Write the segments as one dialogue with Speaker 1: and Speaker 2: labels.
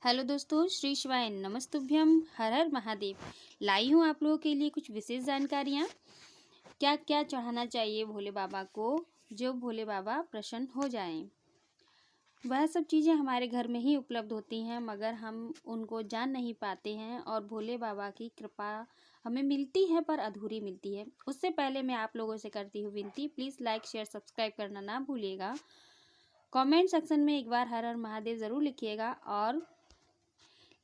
Speaker 1: Hello दोस्तों, श्री शिवाय नमस्तुभ्यम, हर हर महादेव। लाई हूँ आप लोगों के लिए कुछ विशेष जानकारियाँ। क्या क्या चढ़ाना चाहिए भोले बाबा को, जो भोले बाबा प्रसन्न हो जाएं। वह सब चीज़ें हमारे घर में ही उपलब्ध होती हैं, मगर हम उनको जान नहीं पाते हैं और भोले बाबा की कृपा हमें मिलती है पर अधूरी मिलती है। उससे पहले मैं आप लोगों से करती हूँ विनती, प्लीज़ लाइक शेयर सब्सक्राइब करना ना भूलिएगा। कमेंट सेक्शन में एक बार हर हर महादेव ज़रूर लिखिएगा और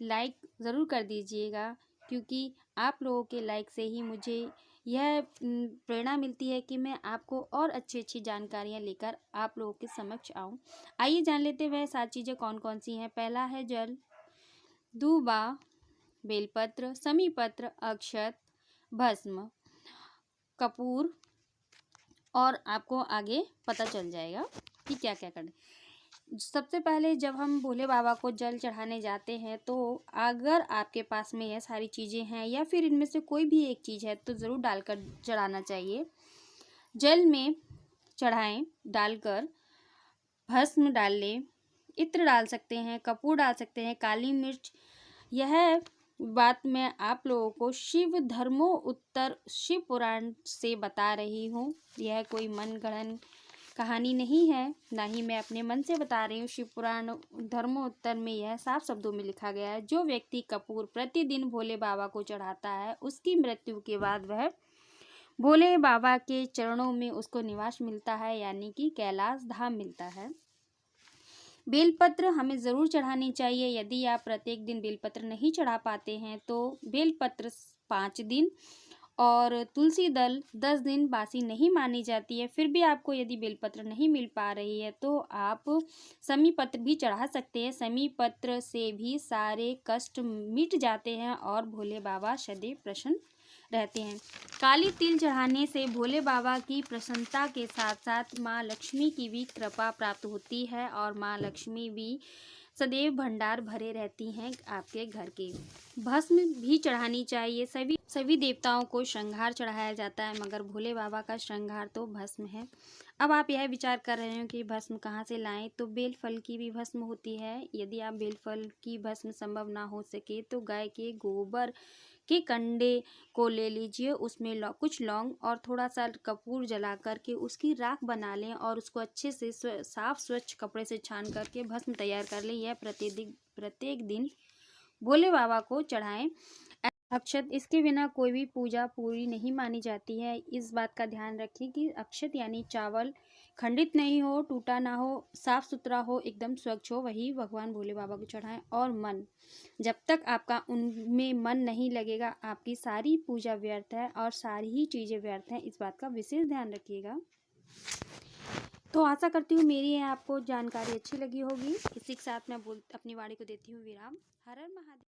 Speaker 1: लाइक ज़रूर कर दीजिएगा, क्योंकि आप लोगों के लाइक से ही मुझे यह प्रेरणा मिलती है कि मैं आपको और अच्छी जानकारियाँ लेकर आप लोगों के समक्ष आऊँ। आइए जान लेते हैं वह 7 चीज़ें कौन कौन सी हैं। पहला है जल, दूबा, बेलपत्र, समीपत्र, अक्षत, भस्म, कपूर, और आपको आगे पता चल जाएगा कि क्या क्या करना। सबसे पहले जब हम भोले बाबा को जल चढ़ाने जाते हैं, तो अगर आपके पास में यह सारी चीज़ें हैं या फिर इनमें से कोई भी एक चीज़ है तो ज़रूर डालकर चढ़ाना चाहिए। जल में चढ़ाएं, डालकर भस्म डाल लें, इत्र डाल सकते हैं, कपूर डाल सकते हैं, काली मिर्च। यह बात मैं आप लोगों को शिव धर्मो उत्तर शिव पुराण से बता रही हूँ। यह कोई मनगढ़ंत कहानी नहीं है, ना ही मैं अपने मन से बता रही हूँ। शिव पुराण धर्मोत्तर में यह साफ शब्दों में लिखा गया है, जो व्यक्ति कपूर प्रतिदिन भोले बाबा को चढ़ाता है, उसकी मृत्यु के बाद वह भोले बाबा के चरणों में उसको निवास मिलता है, यानी कि कैलाश धाम मिलता है। बेलपत्र हमें ज़रूर चढ़ानी चाहिए। यदि आप प्रत्येक दिन बेलपत्र नहीं चढ़ा पाते हैं तो बेलपत्र 5 दिन और तुलसी दल 10 दिन बासी नहीं मानी जाती है। फिर भी आपको यदि बेलपत्र नहीं मिल पा रही है तो आप समी पत्र भी चढ़ा सकते हैं। समी पत्र से भी सारे कष्ट मिट जाते हैं और भोले बाबा सदैव प्रसन्न रहते हैं। काली तिल चढ़ाने से भोले बाबा की प्रसन्नता के साथ साथ माँ लक्ष्मी की भी कृपा प्राप्त होती है और माँ लक्ष्मी भी सदैव भंडार भरे रहती हैं आपके घर के। भस्म भी चढ़ानी चाहिए। सभी देवताओं को श्रृंगार चढ़ाया जाता है, मगर भोले बाबा का श्रृंगार तो भस्म है। अब आप यह विचार कर रहे हो कि भस्म कहाँ से लाएं, तो बेल फल की भी भस्म होती है। यदि आप बेल फल की भस्म संभव ना हो सके तो गाय के गोबर के कंडे को ले लीजिए, उसमें कुछ लौंग और थोड़ा सा कपूर जला करके उसकी राख बना लें और उसको अच्छे से साफ स्वच्छ कपड़े से छान करके भस्म तैयार कर लें। यह प्रत्येक दिन भोले बाबा को चढ़ाएं। अक्षत, इसके बिना कोई भी पूजा पूरी नहीं मानी जाती है। इस बात का ध्यान रखें कि अक्षत यानी चावल खंडित नहीं हो, टूटा ना हो, साफ सुथरा हो, एकदम स्वच्छ हो, वही भगवान भोले बाबा को चढ़ाएं। और मन, जब तक आपका उनमें मन नहीं लगेगा आपकी सारी पूजा व्यर्थ है और सारी ही चीज़ें व्यर्थ हैं। इस बात का विशेष ध्यान रखिएगा। तो आशा करती हूँ मेरी आपको जानकारी अच्छी लगी होगी। इसी के साथ मैं अपनी वाणी को देती हूँ विराम। हर हर महादेव।